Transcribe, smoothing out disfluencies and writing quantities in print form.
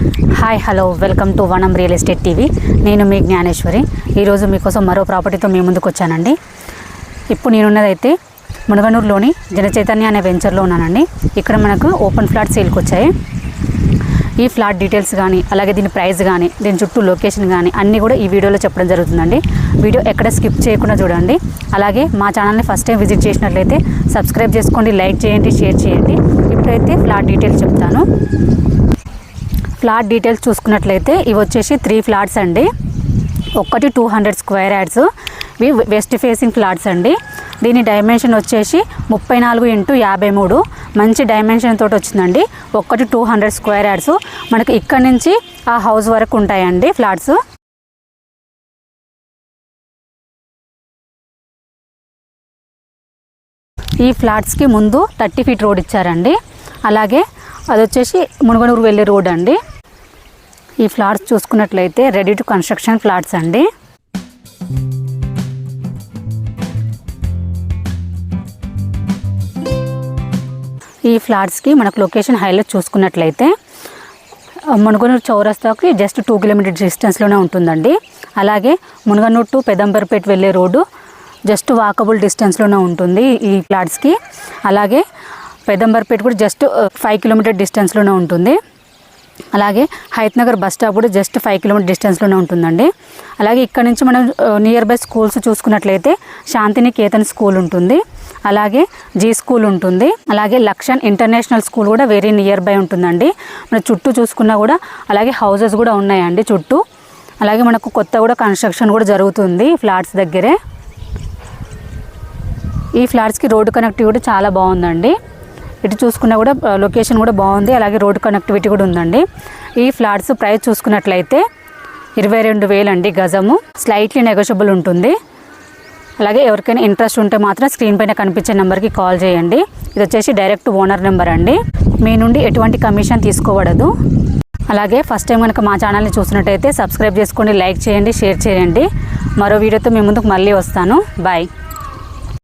Hi hello welcome to వనం real estate TV. నేను మీ జ్ఞానేశ్వరి. ఈరోజు మీకోసం మరో ప్రాపర్టీతో మీ ముందుకు వచ్చానండి. ఇప్పుడు నేనున్నదైతే మునగనూరులోని జనచైతన్య అనే వెంచర్లో ఉన్నానండి. ఇక్కడ మనకు ఓపెన్ ఫ్లాట్ సేల్కి వచ్చాయి. ఈ ఫ్లాట్ డీటెయిల్స్ కానీ అలాగే దీని ప్రైస్ కానీ దీని చుట్టూ లొకేషన్ కానీ అన్నీ కూడా ఈ వీడియోలో చెప్పడం జరుగుతుందండి. వీడియో ఎక్కడ స్కిప్ చేయకుండా చూడండి. అలాగే మా ఛానల్ని ఫస్ట్ టైం విజిట్ చేసినట్లయితే సబ్స్క్రైబ్ చేసుకోండి, లైక్ చేయండి, షేర్ చేయండి. ఇప్పుడైతే ఫ్లాట్ డీటెయిల్స్ చెప్తాను. ఫ్లాట్ డీటెయిల్స్ చూసుకున్నట్లయితే ఇవి వచ్చేసి 3 ఫ్లాట్స్ అండి. ఒకటి 200 స్క్వేర్ యార్డ్స్. ఇవి వెస్ట్ ఫేసింగ్ ఫ్లాట్స్ అండి. దీని డైమెన్షన్ వచ్చేసి 34x53 మంచి డైమెన్షన్ తోటి వచ్చిందండి. ఒకటి 200 స్క్వేర్ యార్డ్స్. మనకి ఇక్కడ నుంచి ఆ హౌస్ వరకు ఉంటాయండి ఫ్లాట్స్. ఈ ఫ్లాట్స్కి ముందు 30 ఫీట్ రోడ్ ఇచ్చారండి. అలాగే అది వచ్చేసి మునగనూరు వెళ్ళే రోడ్ అండి. ఈ ఫ్లాట్స్ చూసుకున్నట్లయితే రెడీ టు కన్స్ట్రక్షన్ ఫ్లాట్స్ అండి. ఈ ఫ్లాట్స్కి మనకు లొకేషన్ హైలైట్ చూసుకున్నట్లయితే మునగనూరు చౌరస్తాకి జస్ట్ 2 కిలోమీటర్ డిస్టెన్స్లోనే ఉంటుందండి. అలాగే మునగనూరు టు పెదంబర్పేట వెళ్ళే రోడ్డు జస్ట్ వాకబుల్ డిస్టెన్స్లోనే ఉంటుంది ఈ ఫ్లాట్స్కి. అలాగే పెదంబర్పేట కూడా జస్ట్ 5 కిలోమీటర్ డిస్టెన్స్లోనే ఉంటుంది. అలాగే హైత్నగర్ బస్ స్టాప్ కూడా జస్ట్ 5 కిలోమీటర్ డిస్టెన్స్లోనే ఉంటుందండి. అలాగే ఇక్కడ నుంచి మనం నియర్ బై స్కూల్స్ చూసుకున్నట్లయితే శాంతినికేతన్ స్కూల్ ఉంటుంది, అలాగే జీ స్కూల్ ఉంటుంది, అలాగే లక్ష్మణ్ ఇంటర్నేషనల్ స్కూల్ కూడా వెరీ నియర్ బై ఉంటుందండి. మన చుట్టూ చూసుకున్నా కూడా అలాగే హౌసెస్ కూడా ఉన్నాయండి చుట్టూ. అలాగే మనకు కొత్త కూడా కన్స్ట్రక్షన్ కూడా జరుగుతుంది ఫ్లాట్స్ దగ్గరే. ఈ ఫ్లాట్స్కి రోడ్డు కనెక్టివిటీ చాలా బాగుందండి. ఇటు చూసుకున్నా కూడా లొకేషన్ కూడా బాగుంది, అలాగే రోడ్ కనెక్టివిటీ కూడా ఉందండి. ఈ ఫ్లాట్స్ ప్రైస్ చూసుకున్నట్లయితే 22,000 అండి గజము. స్లైట్లీ నెగోషియబుల్ ఉంటుంది. అలాగే ఎవరికైనా ఇంట్రెస్ట్ ఉంటే మాత్రం స్క్రీన్ పైన కనిపించే నెంబర్కి కాల్ చేయండి. ఇది వచ్చేసి డైరెక్ట్ ఓనర్ నెంబర్ అండి. మీ నుండి ఎటువంటి కమిషన్ తీసుకోబడదు. అలాగే ఫస్ట్ టైం కనుక మా ఛానల్ని చూసినట్టయితే సబ్స్క్రైబ్ చేసుకోండి, లైక్ చేయండి, షేర్ చేయండి. మరో వీడియోతో మీ ముందుకు మళ్ళీ వస్తాను. బాయ్.